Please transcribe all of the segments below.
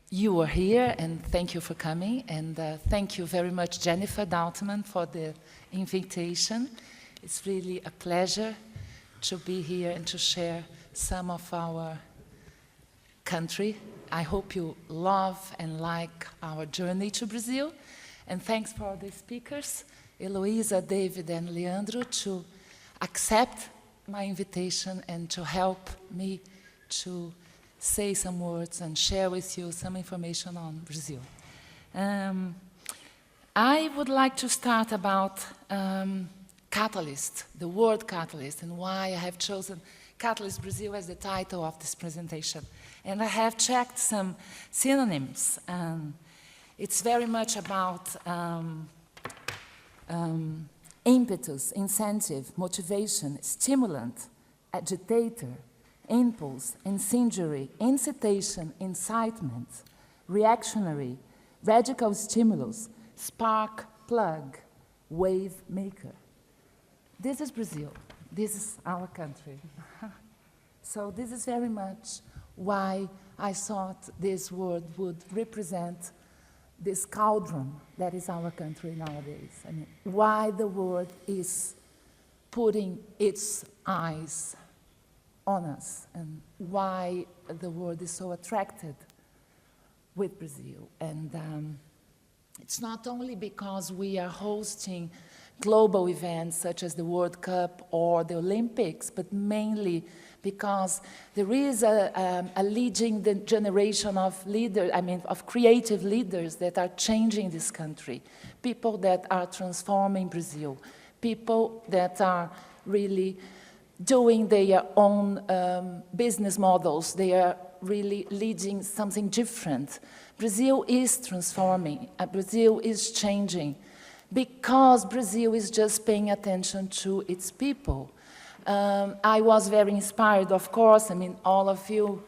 you are here, and thank you for coming. And thank you very much, Jennifer Doutman, for the invitation. It's really a pleasure to be here and to share some of our country. I hope you love and like our journey to Brazil. And thanks for the speakers, Heloisa, David, and Leandro, to accept my invitation and to help me to say some words and share with you some information on Brazil. I would like to start about Catalist, the word Catalist, and why I have chosen Catalist Brazil as the title of this presentation. And I have checked some synonyms. It's very much about impetus, incentive, motivation, stimulant, agitator, impulse, incendiary, incitation, incitement, reactionary, radical stimulus, spark plug, wave maker. This is Brazil. This is our country. So this is very much why I thought this word would represent this cauldron that is our country nowadays. I mean, why the world is putting its eyes on us, and why the world is so attracted with Brazil. And it's not only because we are hosting global events such as the World Cup or the Olympics, but mainly because there is a leading generation of leaders, of creative leaders that are changing this country, people that are transforming Brazil, people that are really doing their own business models. They are really leading something different. Brazil is transforming. Brazil is changing because Brazil is just paying attention to its people. I was very inspired, of course. I mean, all of you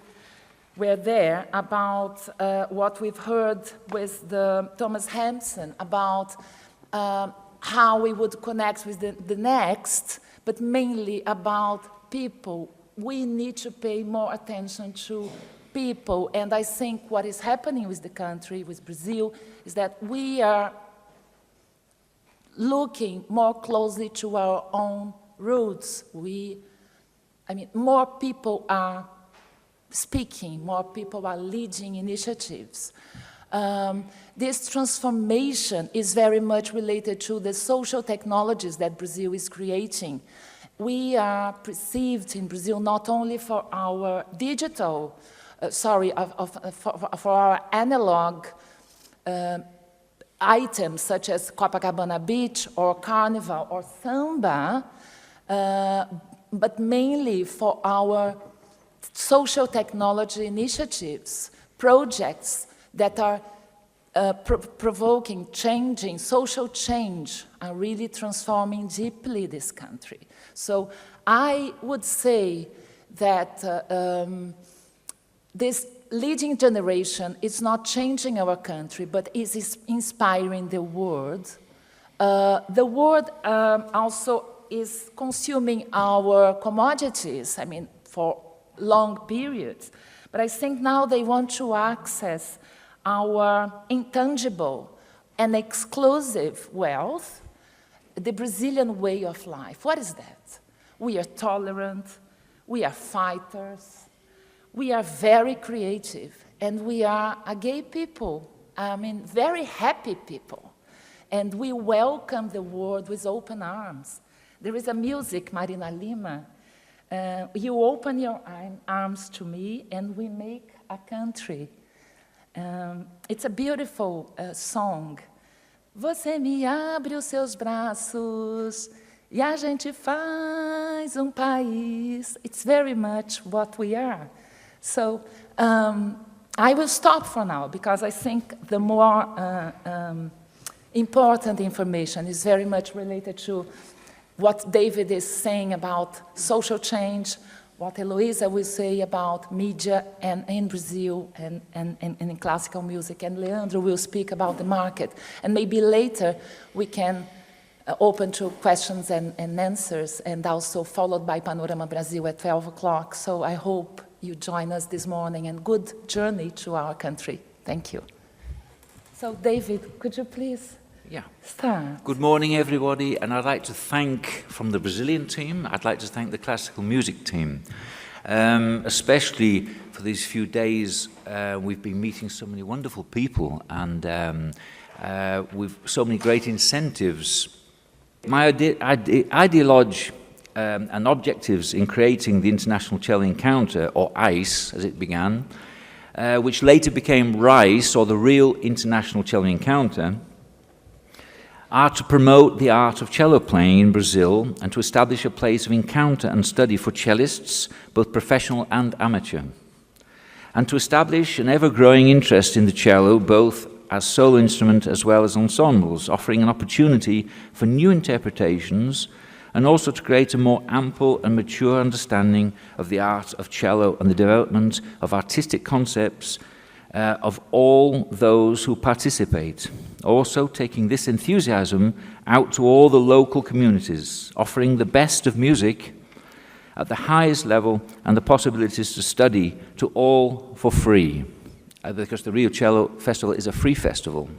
were there about what we've heard with Thomas Hampson about how we would connect with the next, but mainly about people. We need to pay more attention to people, and I think what is happening with the country, with Brazil, is that we are looking more closely to our own roots. More people are speaking, more people are leading initiatives. This transformation is very much related to the social technologies that Brazil is creating. We are perceived in Brazil not only for our digital, for our analog items such as Copacabana Beach or Carnival or Samba, but mainly for our social technology initiatives, projects that are provoking, changing, social change, are really transforming deeply this country. So I would say that this leading generation is not changing our country, but is inspiring the world. The world also is consuming our commodities, for long periods. But I think now they want to access our intangible and exclusive wealth, the Brazilian way of life. What is that? We are tolerant, we are fighters, we are very creative, and we are a gay people, very happy people. And we welcome the world with open arms. There is a music, Marina Lima, you open your arms to me and we make a country. It's a beautiful song. Você me abre os seus braços e a gente faz país. It's very much what we are. So I will stop for now because I think the more important information is very much related to what David is saying about social change, what Heloisa will say about media and in Brazil and in classical music, and Leandro will speak about the market. And maybe later we can open to questions and answers, and also followed by Panorama Brasil at 12 o'clock. So I hope you join us this morning, and good journey to our country. Thank you. So, David, could you please start? Good morning, everybody, and I'd like to thank, from the Brazilian team, I'd like to thank the classical music team, especially for these few days. We've been meeting so many wonderful people, and with so many great incentives. My ideology and objectives in creating the International Cello Encounter, or ICE, as it began, which later became RICE, or the Real International Cello Encounter, are to promote the art of cello playing in Brazil and to establish a place of encounter and study for cellists, both professional and amateur, and to establish an ever-growing interest in the cello, both as solo instrument as well as ensembles, offering an opportunity for new interpretations and also to create a more ample and mature understanding of the art of cello and the development of artistic concepts of all those who participate. Also taking this enthusiasm out to all the local communities, offering the best of music at the highest level and the possibilities to study to all for free, because the Rio Cello Festival is a free festival.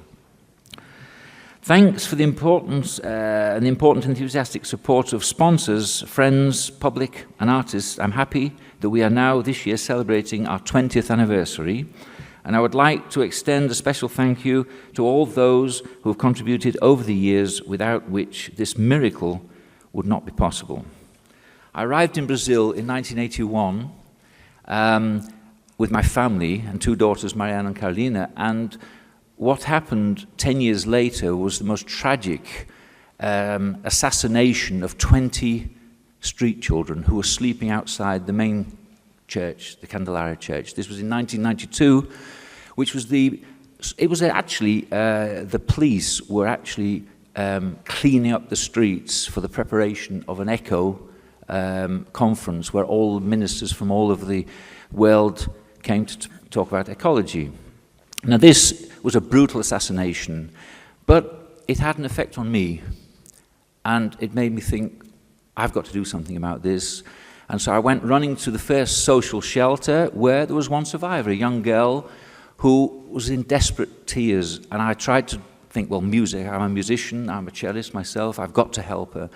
Thanks for the important enthusiastic support of sponsors, friends, public and artists. I'm happy that we are now this year celebrating our 20th anniversary, and I would like to extend a special thank you to all those who have contributed over the years, without which this miracle would not be possible. I arrived in Brazil in 1981 with my family and two daughters, Mariana and Carolina, and what happened 10 years later was the most tragic assassination of 20 street children who were sleeping outside the main church, the Candelaria Church. This was in 1992, which was the police were actually cleaning up the streets for the preparation of an ECHO conference where all ministers from all over the world came to talk about ecology. Now, this was a brutal assassination, but it had an effect on me, and it made me think, I've got to do something about this. And so I went running to the first social shelter where there was one survivor, a young girl who was in desperate tears. And I tried to think, well, music, I'm a musician, I'm a cellist myself, I've got to help her.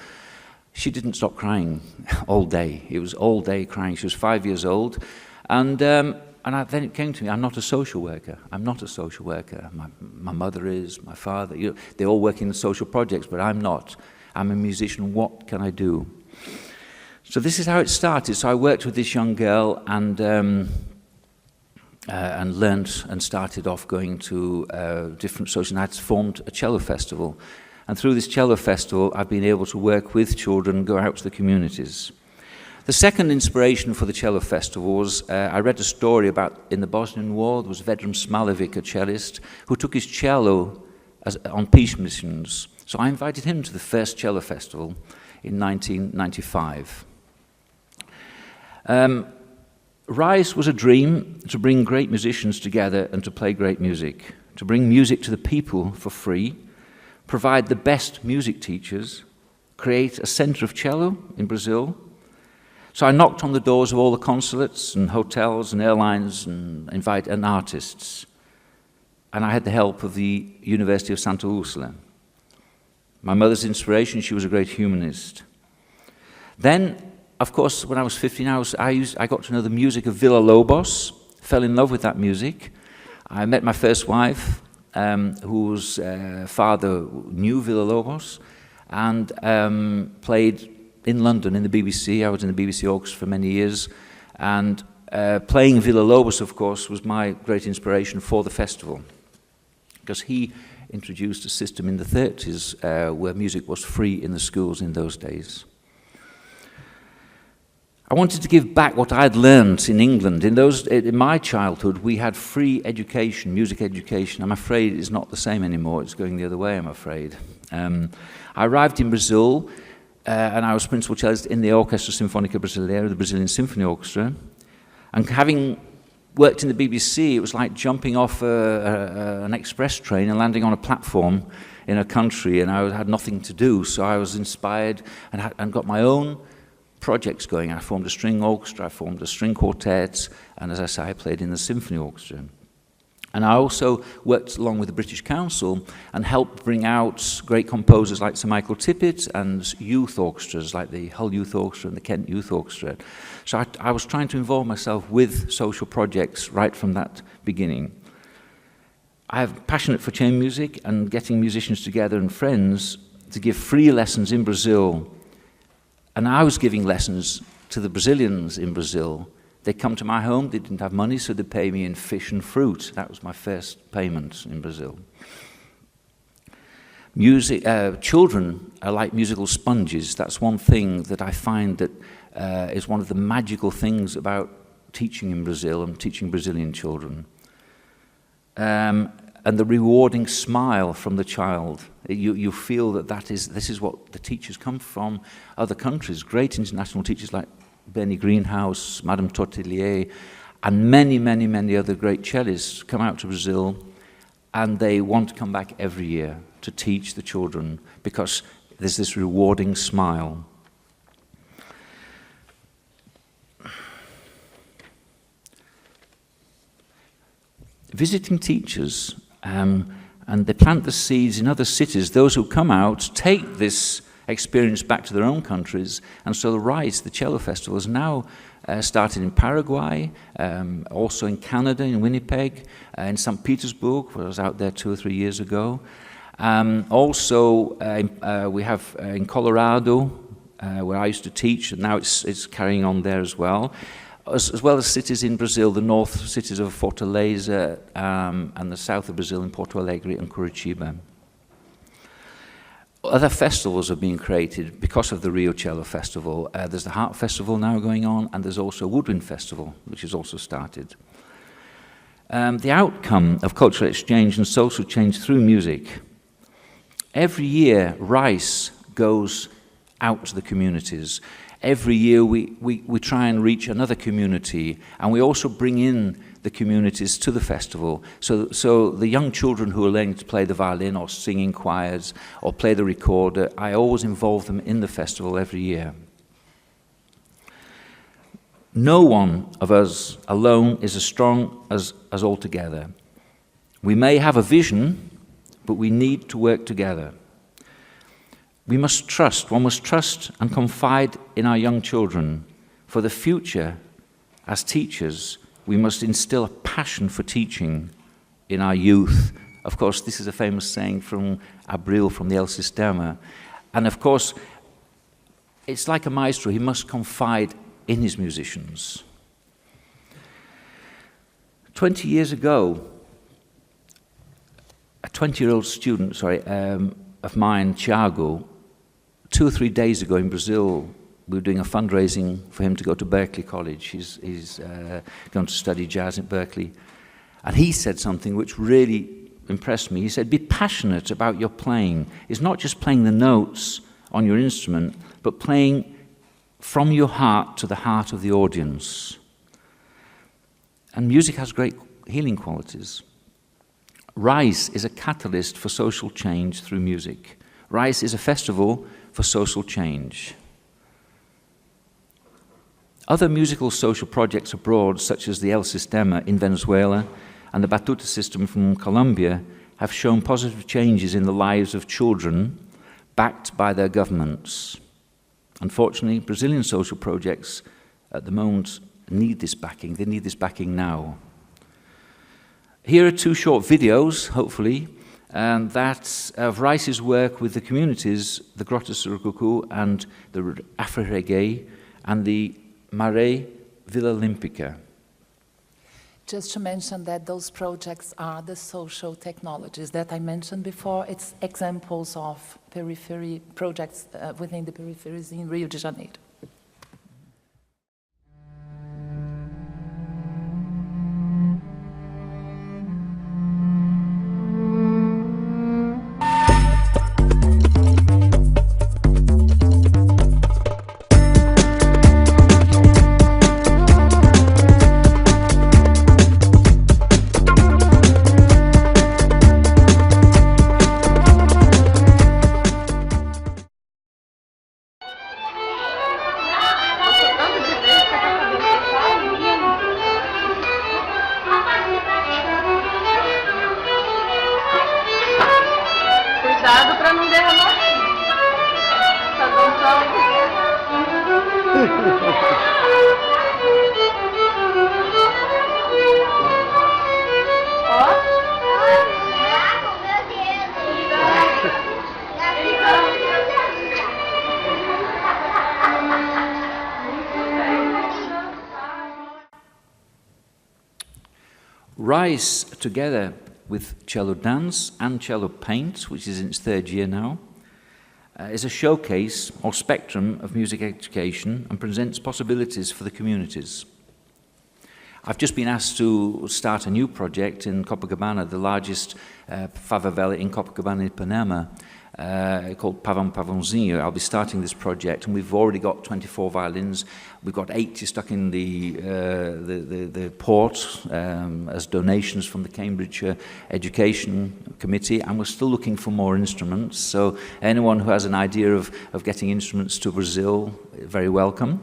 She didn't stop crying all day. It was all day crying. She was 5 years old. And then it came to me, I'm not a social worker. I'm not a social worker. My mother is, my father, they all work in social projects, but I'm not. I'm a musician. What can I do? So this is how it started. So I worked with this young girl and learned and started off going to different social nights, formed a cello festival. And through this cello festival, I've been able to work with children, go out to the communities. The second inspiration for the cello festival was, I read a story about in the Bosnian War, there was Vedran Smalovic, a cellist, who took his cello on peace missions. So I invited him to the first cello festival in 1995. RISE was a dream to bring great musicians together and to play great music, to bring music to the people for free, provide the best music teachers, create a center of cello in Brazil. So I knocked on the doors of all the consulates and hotels and airlines and invited artists. And I had the help of the University of Santa Úrsula. My mother's inspiration, she was a great humanist. Then, of course, when I was 15, I got to know the music of Villa-Lobos, fell in love with that music. I met my first wife, whose father knew Villa-Lobos, and played in London in the BBC. I was in the BBC Orchestra for many years, and playing Villa-Lobos, of course, was my great inspiration for the festival, because he introduced a system in the 30s where music was free in the schools in those days. I wanted to give back what I had learned in England. In my childhood, we had free education, music education. I'm afraid it's not the same anymore. It's going the other way, I'm afraid. I arrived in Brazil, and I was principal cellist in the Orquestra Sinfônica Brasileira, the Brazilian Symphony Orchestra. And having worked in the BBC, it was like jumping off an express train and landing on a platform in a country, and I had nothing to do. So I was inspired and got my own projects going. I formed a string orchestra, I formed a string quartet, and as I say, I played in the symphony orchestra. And I also worked along with the British Council and helped bring out great composers like Sir Michael Tippett and youth orchestras like the Hull Youth Orchestra and the Kent Youth Orchestra. So I was trying to involve myself with social projects right from that beginning. I'm passionate for chamber music and getting musicians together and friends to give free lessons in Brazil. And I was giving lessons to the Brazilians in Brazil. They come to my home, they didn't have money, so they pay me in fish and fruit. That was my first payment in Brazil. Children are like musical sponges. That's one thing that I find that is one of the magical things about teaching in Brazil and teaching Brazilian children. And the rewarding smile from the child. You feel that this is what the teachers come from other countries, great international teachers like Benny Greenhouse, Madame Tortelier, and many, many, many other great cellists come out to Brazil, and they want to come back every year to teach the children because there's this rewarding smile. Visiting teachers, and they plant the seeds in other cities. Those who come out take this experience back to their own countries, and so the RISE, the cello festival, is now started in Paraguay, also in Canada, in Winnipeg, in St. Petersburg, where I was out there 2 or 3 years ago. We have in Colorado, where I used to teach, and now it's carrying on there as well. As well as cities in Brazil, the north cities of Fortaleza, and the south of Brazil in Porto Alegre and Curitiba. Other festivals are being created because of the Rio Cello Festival. There's the Harp Festival now going on, and there's also a Woodwind Festival, which has also started. The outcome of cultural exchange and social change through music. Every year, RISE goes out to the communities. Every year we try and reach another community, and we also bring in the communities to the festival. So the young children who are learning to play the violin or sing in choirs or play the recorder, I always involve them in the festival every year. No one of us alone is as strong as all together. We may have a vision, but we need to work together. One must trust and confide in our young children. For the future, as teachers, we must instill a passion for teaching in our youth. Of course, this is a famous saying from Abril, from the El Sistema. And of course, it's like a maestro, he must confide in his musicians. 20 years ago, a 20-year-old student, of mine, Thiago, 2 or 3 days ago in Brazil, we were doing a fundraising for him to go to Berklee College. He's going to study jazz at Berklee. And he said something which really impressed me. He said, be passionate about your playing. It's not just playing the notes on your instrument, but playing from your heart to the heart of the audience. And music has great healing qualities. RISE is a catalyst for social change through music. RISE is a festival for social change. Other musical social projects abroad, such as the El Sistema in Venezuela and the Batuta system from Colombia, have shown positive changes in the lives of children backed by their governments. Unfortunately, Brazilian social projects at the moment need this backing. They need this backing now. Here are 2 short videos, hopefully, that of Rice's work with the communities, the Grota Surucucu and the Afro-Reggae and the Maré Vila Olímpica. Just to mention that those projects are the social technologies that I mentioned before. It's examples of periphery projects within the peripheries in Rio de Janeiro. RISE, together with Cello Dance and Cello Paint, which is in its third year now, is a showcase or spectrum of music education and presents possibilities for the communities. I've just been asked to start a new project in Copacabana, the largest favela in Copacabana, Ipanema, called Pavão Pavãozinho. I'll be starting this project, and we've already got 24 violins. We've got 80 stuck in the port as donations from the Cambridge Education Committee, and we're still looking for more instruments. So anyone who has an idea of getting instruments to Brazil, very welcome.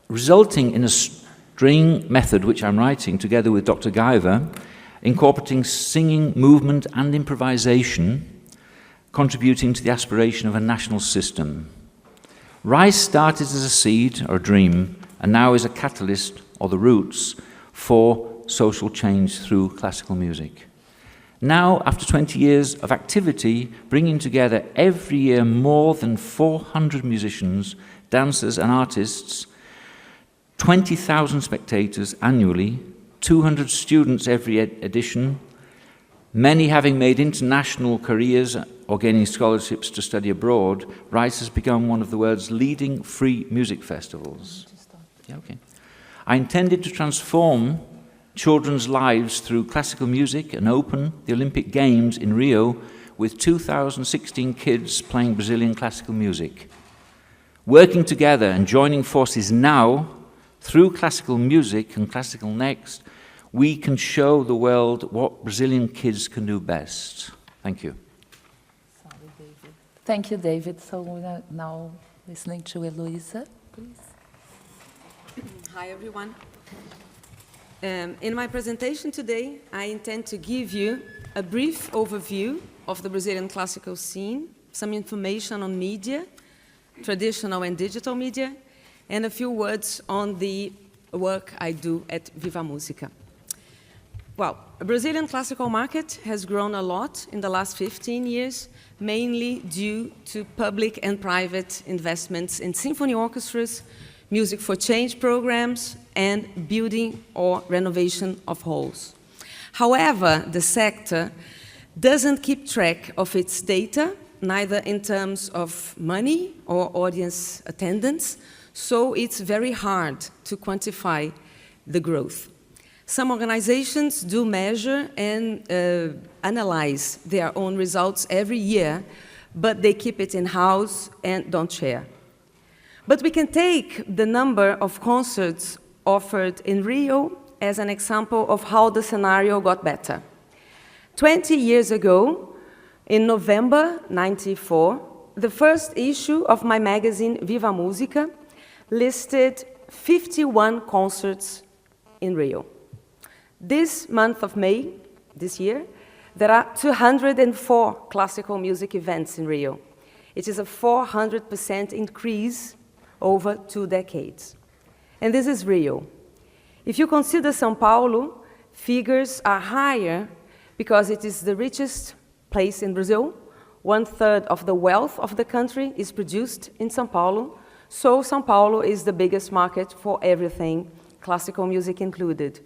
Resulting in a string method which I'm writing together with Dr. Guyver, incorporating singing, movement and improvisation, contributing to the aspiration of a national system. RISE started as a seed or a dream and now is a catalyst or the roots for social change through classical music. Now, after 20 years of activity, bringing together every year more than 400 musicians, dancers and artists, 20,000 spectators annually, 200 students every edition, many having made international careers or gaining scholarships to study abroad, RISE has become one of the world's leading free music festivals. Yeah, okay. I intended to transform children's lives through classical music and open the Olympic Games in Rio with 2,016 kids playing Brazilian classical music. Working together and joining forces now, through classical music and Classical Next, we can show the world what Brazilian kids can do best. Thank you. Sorry, David. Thank you, David. So we're now listening to Heloisa, please. Hi, everyone. In my presentation today, I intend to give you a brief overview of the Brazilian classical scene, some information on media, traditional and digital media, and a few words on the work I do at Viva Música. Well, the Brazilian classical market has grown a lot in the last 15 years, mainly due to public and private investments in symphony orchestras, music for change programs, and building or renovation of halls. However, the sector doesn't keep track of its data, neither in terms of money or audience attendance, so it's very hard to quantify the growth. Some organizations do measure and analyze their own results every year, but they keep it in-house and don't share. But we can take the number of concerts offered in Rio as an example of how the scenario got better. 20 years ago, in November '94, the first issue of my magazine Viva Música listed 51 concerts in Rio. This month of May, this year, there are 204 classical music events in Rio. It is a 400% increase over 2 decades. And this is Rio. If you consider São Paulo, figures are higher because it is the richest place in Brazil. 1/3 of the wealth of the country is produced in São Paulo. So São Paulo is the biggest market for everything, classical music included.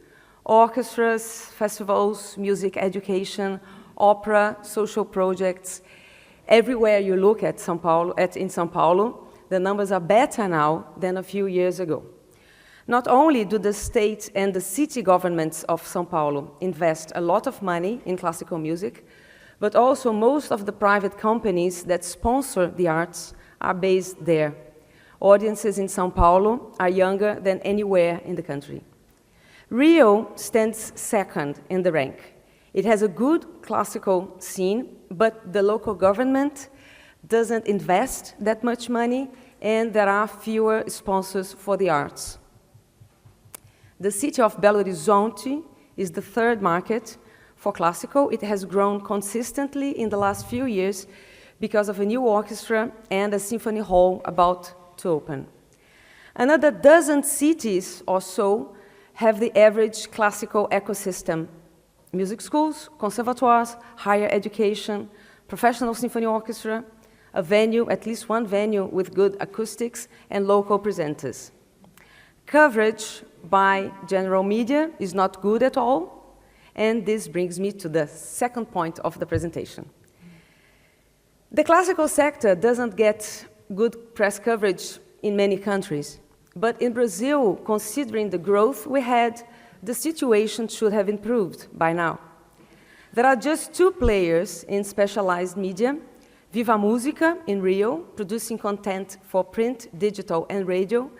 Orchestras, festivals, music education, opera, social projects. Everywhere you look at in São Paulo, the numbers are better now than a few years ago. Not only do the state and the city governments of São Paulo invest a lot of money in classical music, but also most of the private companies that sponsor the arts are based there. Audiences in São Paulo are younger than anywhere in the country. Rio stands second in the rank. It has a good classical scene, but the local government doesn't invest that much money, and there are fewer sponsors for the arts. The city of Belo Horizonte is the third market for classical. It has grown consistently in the last few years because of a new orchestra and a symphony hall about to open. Another dozen cities or so have the average classical ecosystem: music schools, conservatoires, higher education, professional symphony orchestra, a venue, at least one venue with good acoustics, and local presenters. Coverage by general media is not good at all, and this brings me to the second point of the presentation. The classical sector doesn't get good press coverage in many countries, but in Brazil, considering the growth we had, the situation should have improved by now. There are just two players in specialized media, Viva Música in Rio, producing content for print, digital, and radio,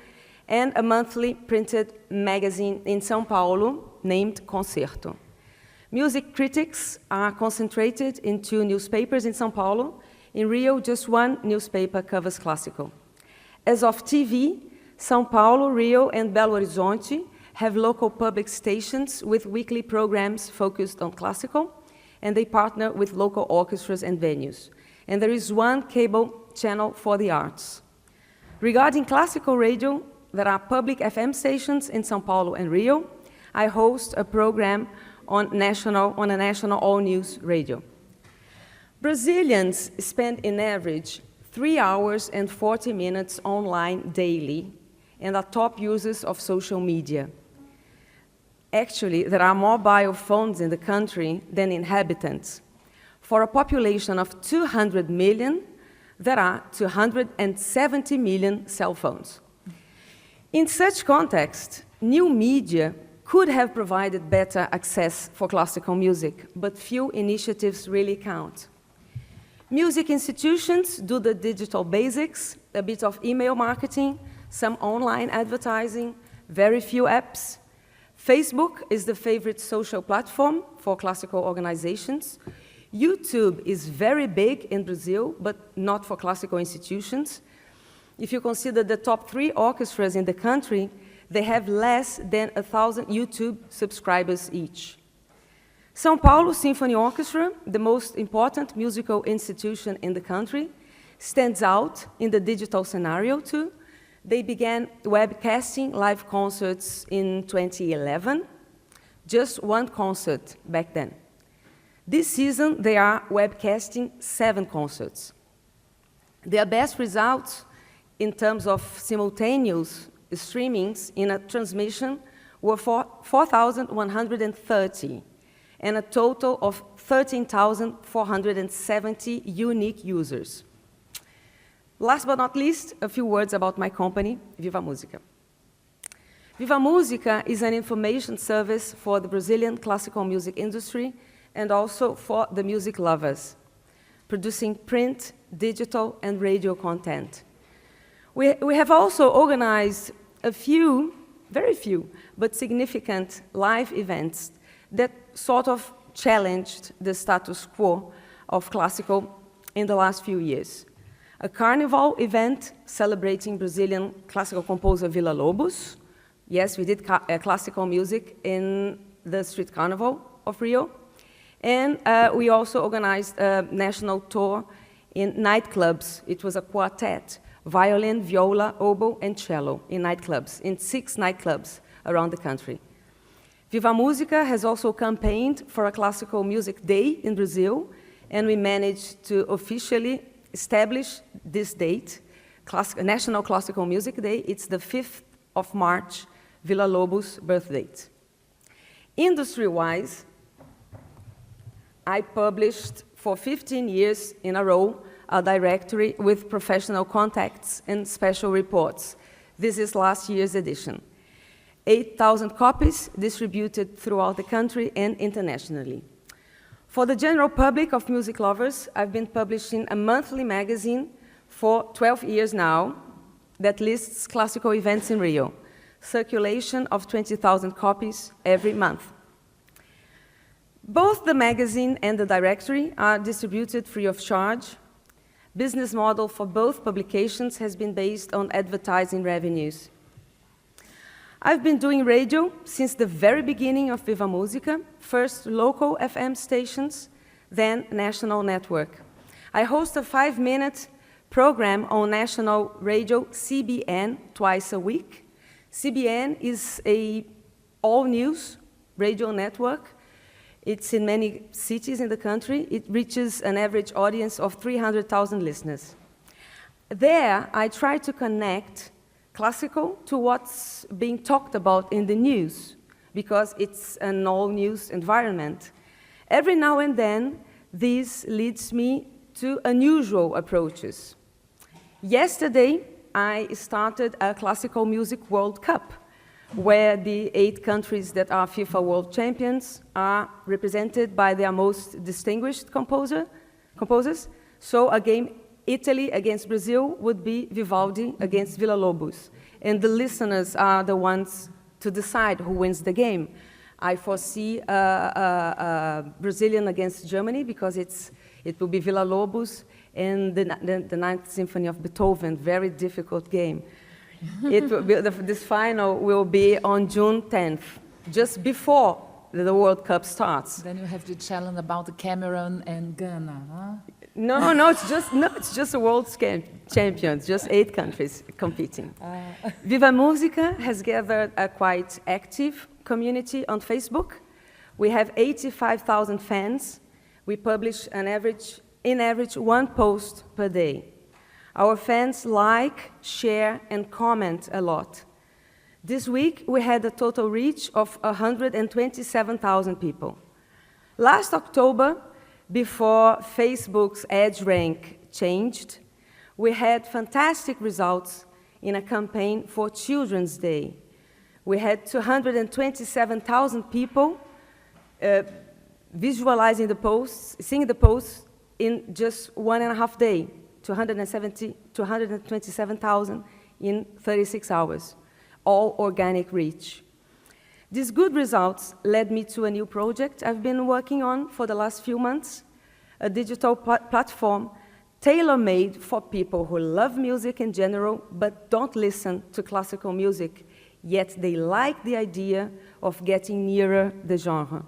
and a monthly printed magazine in São Paulo named Concerto. Music critics are concentrated in two newspapers in São Paulo. In Rio, just one newspaper covers classical. As of TV, São Paulo, Rio, and Belo Horizonte have local public stations with weekly programs focused on classical, and they partner with local orchestras and venues. And there is one cable channel for the arts. Regarding classical radio, there are public FM stations in São Paulo and Rio. I host a program on a national all-news radio. Brazilians spend in average 3 hours and 40 minutes online daily and are top users of social media. Actually, there are more mobile phones in the country than inhabitants. For a population of 200 million, there are 270 million cell phones. In such context, new media could have provided better access for classical music, but few initiatives really count. Music institutions do the digital basics, a bit of email marketing, some online advertising, very few apps. Facebook is the favorite social platform for classical organizations. YouTube is very big in Brazil, but not for classical institutions. If you consider the top 3 orchestras in the country, they have less than 1,000 YouTube subscribers each. São Paulo Symphony Orchestra, the most important musical institution in the country, stands out in the digital scenario too. They began webcasting live concerts in 2011, just one concert back then. This season, they are webcasting 7 concerts. Their best results in terms of simultaneous streamings in a transmission were 4,130, and a total of 13,470 unique users. Last but not least, a few words about my company, Viva Música. Viva Música is an information service for the Brazilian classical music industry and also for the music lovers, producing print, digital, and radio content. We have also organized a few, very few, but significant live events that sort of challenged the status quo of classical in the last few years. A carnival event celebrating Brazilian classical composer Villa-Lobos. Yes, we did classical music in the street carnival of Rio. And we also organized a national tour in nightclubs. It was a quartet, violin, viola, oboe, and cello in nightclubs, in 6 nightclubs around the country. Viva Música has also campaigned for a classical music day in Brazil, and we managed to officially establish this date, National Classical Music Day. It's the 5th of March, Villa-Lobos' birth date. Industry-wise, I published for 15 years in a row a directory with professional contacts and special reports. This is last year's edition. 8,000 copies distributed throughout the country and internationally. For the general public of music lovers, I've been publishing a monthly magazine for 12 years now that lists classical events in Rio. Circulation of 20,000 copies every month. Both the magazine and the directory are distributed free of charge. Business model for both publications has been based on advertising revenues. I've been doing radio since the very beginning of Viva Música, first local FM stations, then national network. I host a 5-minute program on national radio CBN twice a week. CBN is an all-news radio network. It's in many cities in the country. It reaches an average audience of 300,000 listeners. There, I try to connect classical to what's being talked about in the news, because it's an all-news environment. Every now and then, this leads me to unusual approaches. Yesterday, I started a classical music World Cup, where the 8 countries that are FIFA World Champions are represented by their most distinguished composers. So a game, Italy against Brazil, would be Vivaldi against Villa-Lobos. And the listeners are the ones to decide who wins the game. I foresee Brazilian against Germany, because it will be Villa-Lobos and the Ninth Symphony of Beethoven, very difficult game. This final will be on June 10th, just before the World Cup starts. Then you have the challenge about the Cameroon and Ghana, huh? No, it's just a world champions, just 8 countries competing. Viva Musica has gathered a quite active community on Facebook. We have 85,000 fans. We publish in average 1 post per day. Our fans like, share, and comment a lot. This week, we had a total reach of 127,000 people. Last October, before Facebook's EdgeRank changed, we had fantastic results in a campaign for Children's Day. We had 227,000 people visualizing the posts, seeing the posts in just 1.5 days, 227,000 in 36 hours, all organic reach. These good results led me to a new project I've been working on for the last few months, a digital platform tailor-made for people who love music in general but don't listen to classical music, yet they like the idea of getting nearer the genre.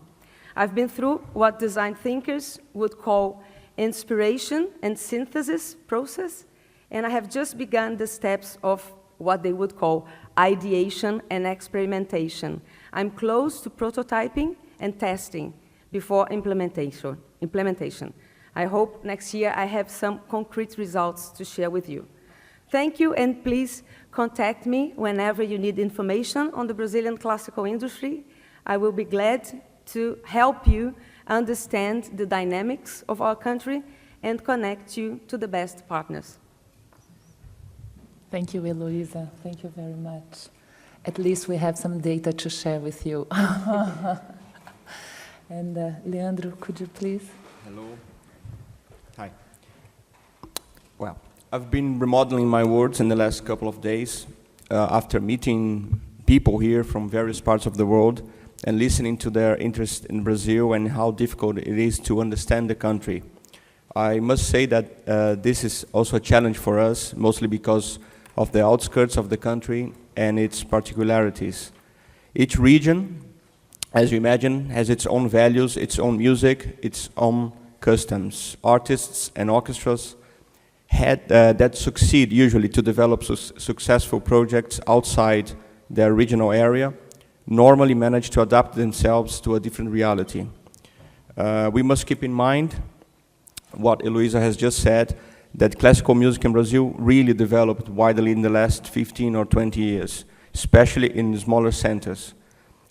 I've been through what design thinkers would call inspiration and synthesis process, and I have just begun the steps of what they would call ideation and experimentation. I'm close to prototyping and testing before implementation. I hope next year I have some concrete results to share with you. Thank you, and please contact me whenever you need information on the Brazilian classical industry. I will be glad to help you understand the dynamics of our country and connect you to the best partners. Thank you, Heloisa. Thank you very much. At least we have some data to share with you. And Leandro, could you please? Hello. Hi. Well, I've been remodeling my words in the last couple of days after meeting people here from various parts of the world and listening to their interest in Brazil and how difficult it is to understand the country. I must say that this is also a challenge for us, mostly because of the outskirts of the country and its particularities. Each region, as you imagine, has its own values, its own music, its own customs. Artists and orchestras that succeed usually to develop successful projects outside their regional area normally manage to adapt themselves to a different reality. We must keep in mind what Heloisa has just said, that classical music in Brazil really developed widely in the last 15 or 20 years, especially in smaller centers.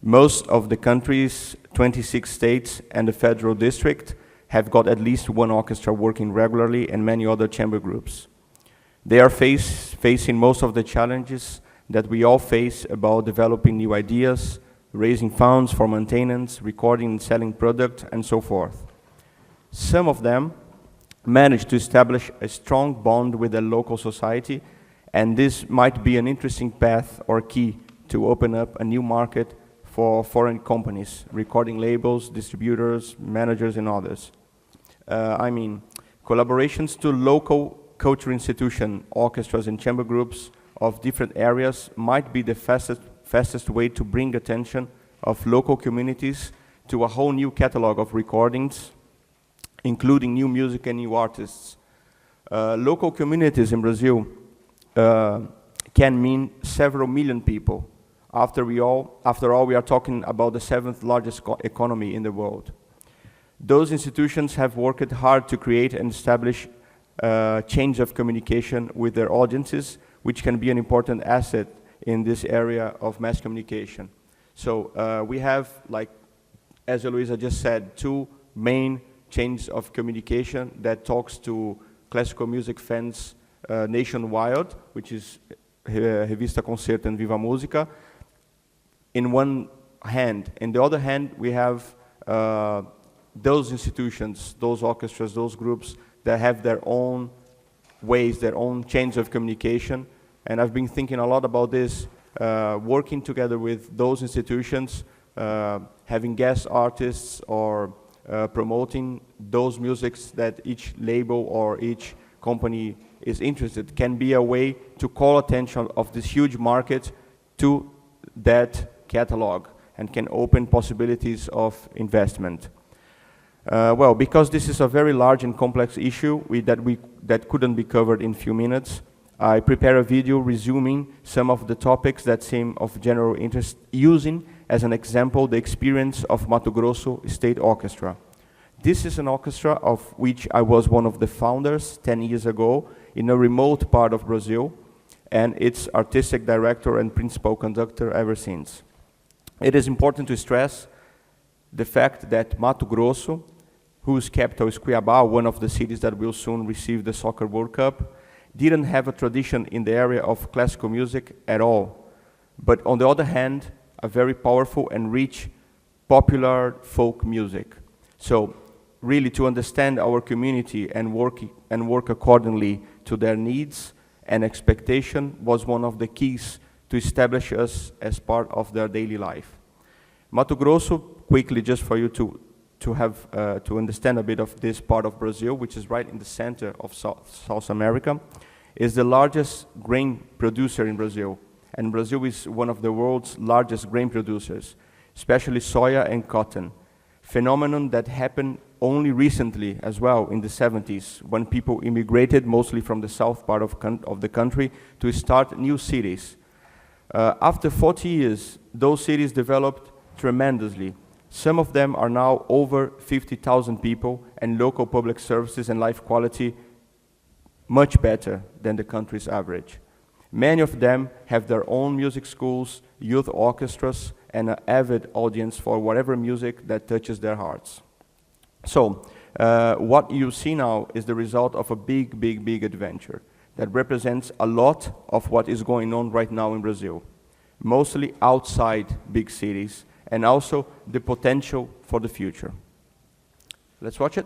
Most of the country's 26 states and the federal district have got at least 1 orchestra working regularly and many other chamber groups. They are facing most of the challenges that we all face about developing new ideas, raising funds for maintenance, recording and selling product, and so forth. Some of them managed to establish a strong bond with the local society, and this might be an interesting path or key to open up a new market for foreign companies, recording labels, distributors, managers, and others. Collaborations to local cultural institutions, orchestras, and chamber groups of different areas might be the fastest way to bring attention of local communities to a whole new catalog of recordings, including new music and new artists. Local communities in Brazil can mean several million people. After all, we are talking about the 7th largest economy in the world. Those institutions have worked hard to create and establish chains of communication with their audiences, which can be an important asset in this area of mass communication. So we have, like, as Heloisa just said, two main chains of communication that talks to classical music fans nationwide, which is Revista Concerto and Viva Música, in one hand. In the other hand, we have those institutions, those orchestras, those groups that have their own ways, their own chains of communication. And I've been thinking a lot about this, working together with those institutions, having guest artists or promoting those musics that each label or each company is interested, can be a way to call attention of this huge market to that catalog and can open possibilities of investment. Well, because this is a very large and complex issue that couldn't be covered in few minutes, I prepare a video resuming some of the topics that seem of general interest, using as an example the experience of Mato Grosso State Orchestra. This is an orchestra of which I was one of the founders 10 years ago in a remote part of Brazil, and its artistic director and principal conductor ever since. It is important to stress the fact that Mato Grosso, whose capital is Cuiabá, one of the cities that will soon receive the Soccer World Cup, didn't have a tradition in the area of classical music at all. But on the other hand, a very powerful and rich popular folk music. So really, to understand our community and work accordingly to their needs and expectation was one of the keys to establish us as part of their daily life. Mato Grosso, quickly, just for you to understand a bit of this part of Brazil, which is right in the center of South America, is the largest grain producer in Brazil. And Brazil is one of the world's largest grain producers, especially soya and cotton. Phenomenon that happened only recently as well, in the 70s, when people immigrated, mostly from the south part of the country, to start new cities. After 40 years, those cities developed tremendously. Some of them are now over 50,000 people, and local public services and life quality much better than the country's average. Many of them have their own music schools, youth orchestras, and an avid audience for whatever music that touches their hearts. So, what you see now is the result of a big adventure that represents a lot of what is going on right now in Brazil, mostly outside big cities, and also the potential for the future. Let's watch it.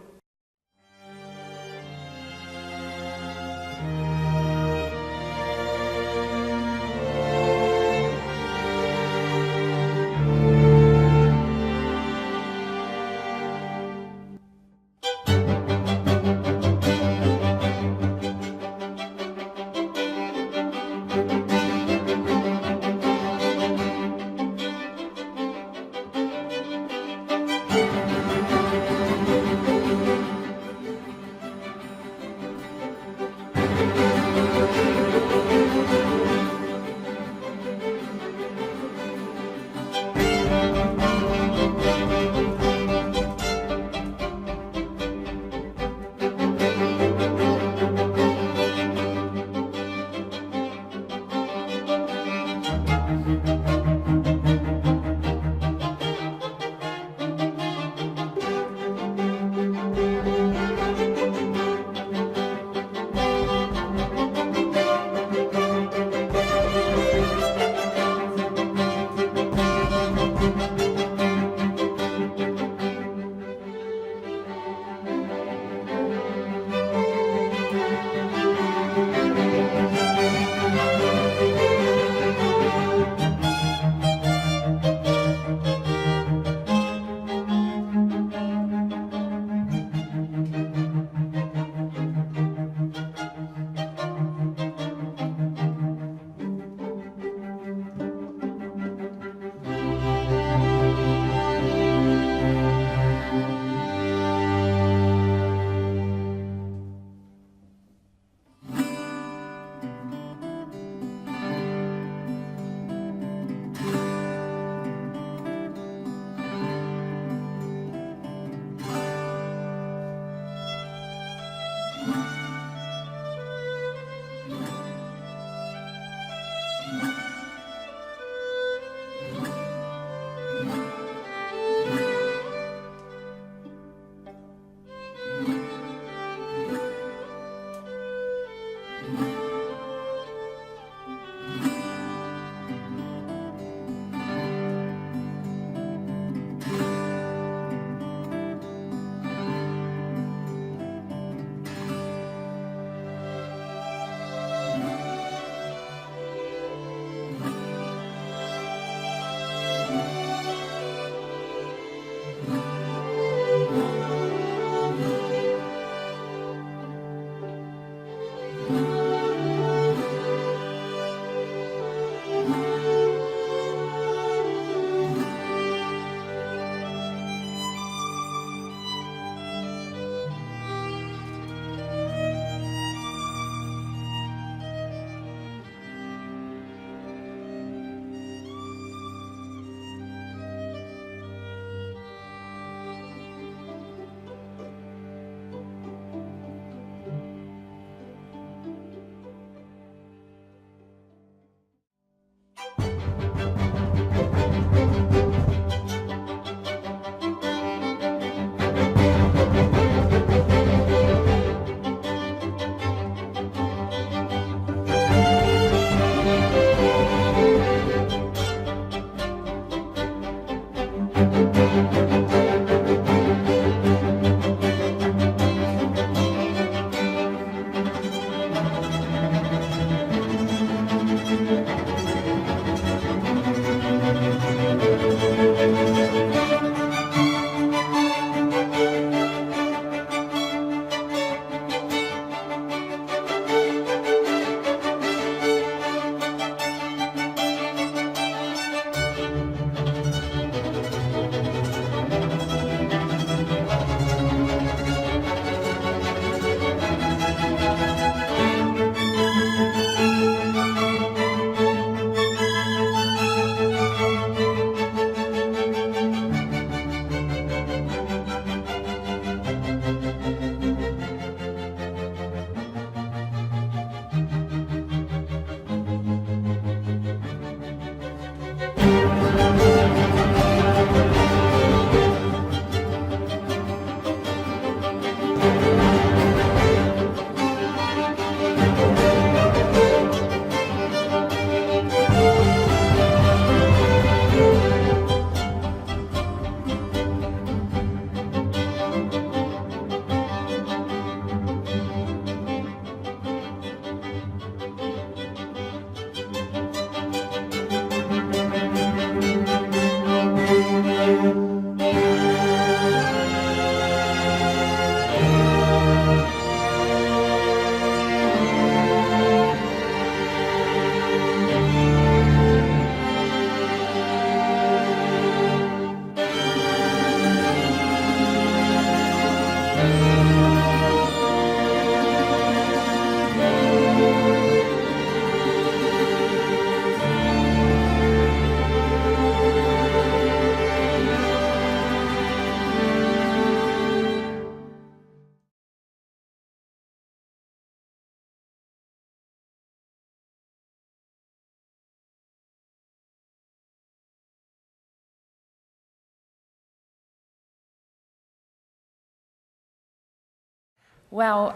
Well,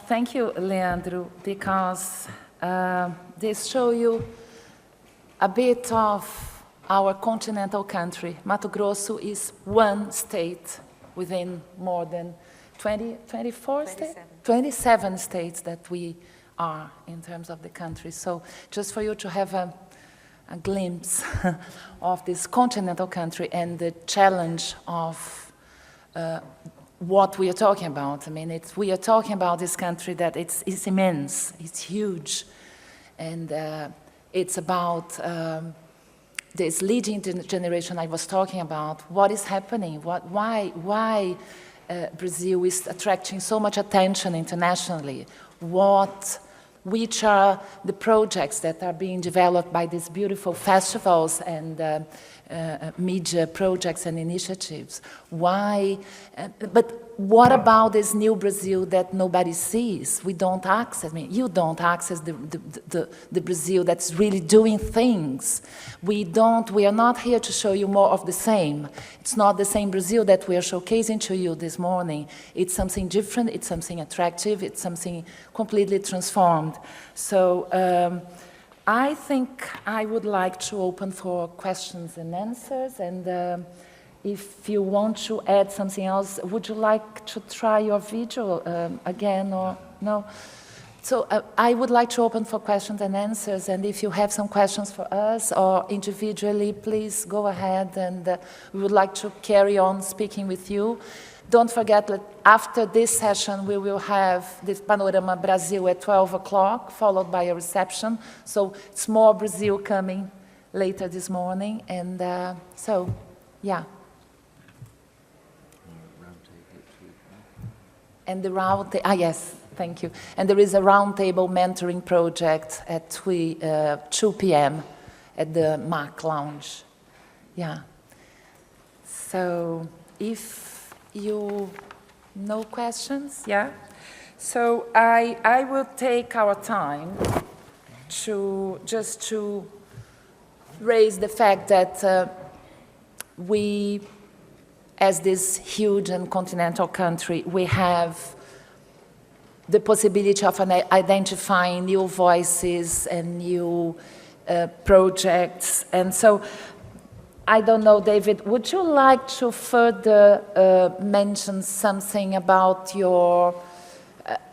thank you, Leandro, because this show you a bit of our continental country. Mato Grosso is one state within more than 24 states? 27 states that we are in terms of the country. So just for you to have a glimpse of this continental country and the challenge of what we are talking about. I mean, we are talking about this country that it's immense, it's huge, and it's about this leading generation I was talking about. What is happening? Why Brazil is attracting so much attention internationally? Which are the projects that are being developed by these beautiful festivals and media projects and initiatives? Why? But what about this new Brazil that nobody sees? We don't access. I mean, you don't access the Brazil that's really doing things. We are not here to show you more of the same. It's not the same Brazil that we are showcasing to you this morning. It's something different. It's something attractive. It's something completely transformed. So I think I would like to open for questions and answers, and if you want to add something else, would you like to try your video again or no? So I would like to open for questions and answers, and if you have some questions for us or individually, please go ahead, and we would like to carry on speaking with you. Don't forget that after this session, we will have this Panorama Brasil at 12 o'clock, followed by a reception. So it's more Brazil coming later this morning. And so, yeah. And the round, yes, thank you. And there is a roundtable mentoring project at 2 p.m. at the MAC Lounge. Yeah. So if no questions, yeah? So I will take our time to raise the fact that we, as this huge and continental country, we have the possibility of identifying new voices and new projects. And so I don't know, David, would you like to further mention something about your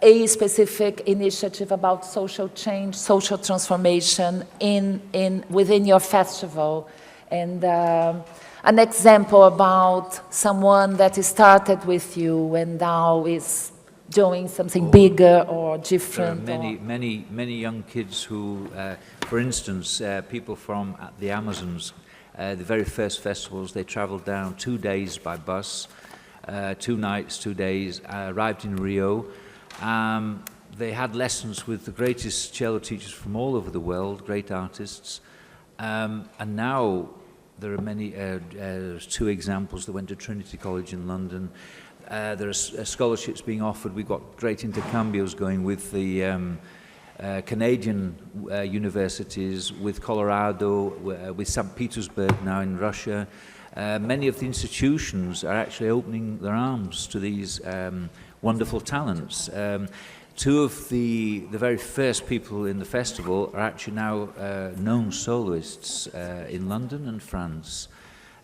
a specific initiative about social change, social transformation within your festival, and an example about someone that started with you and now is doing something bigger or different? There are many young kids who, for instance, people from the Amazons. The very first festivals, they traveled down 2 days by bus, 2 nights, 2 days, arrived in Rio. They had lessons with the greatest cello teachers from all over the world, great artists. And now there are many, there's 2 examples that went to Trinity College in London. There are scholarships being offered. We've got great intercambios going with the Canadian universities, with Colorado, with St. Petersburg now in Russia. Many of the institutions are actually opening their arms to these wonderful talents. 2 of the very first people in the festival are actually now known soloists in London and France.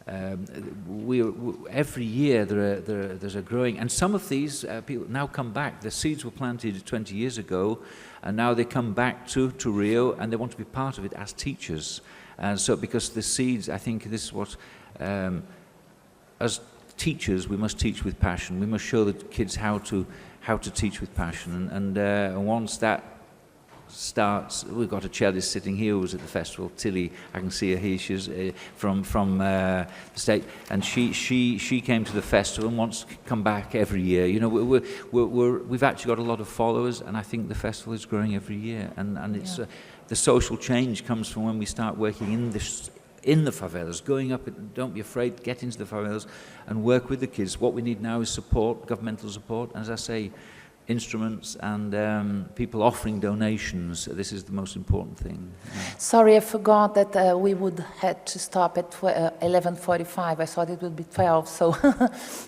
Every year there's a growing, and some of these people now come back. The seeds were planted 20 years ago, and now they come back to Rio, and they want to be part of it as teachers. And so, because the seeds, I think this is what, as teachers, we must teach with passion. We must show the kids how to teach with passion. And once that starts, we've got a cellist sitting here who was at the festival, Tilly. I can see her here. She's from the state, and she came to the festival and wants to come back every year. You know, we've actually got a lot of followers, and I think the festival is growing every year. And it's the social change comes from when we start working in the favelas, going up. Don't be afraid. Get into the favelas and work with the kids. What we need now is support, governmental support. And as I say, instruments and people offering donations. This is the most important thing. Sorry, I forgot that we would have to stop at 11:45. I thought it would be 12, so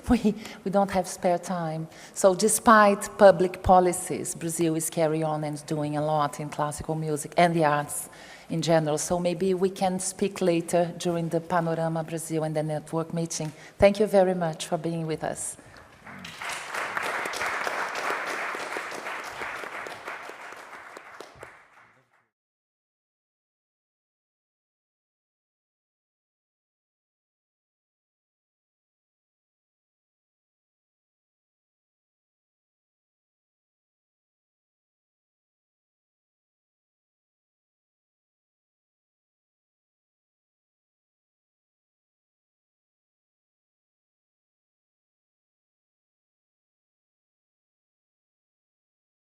we don't have spare time. So despite public policies, Brazil is carrying on and doing a lot in classical music and the arts in general. So maybe we can speak later during the Panorama Brazil and the network meeting. Thank you very much for being with us.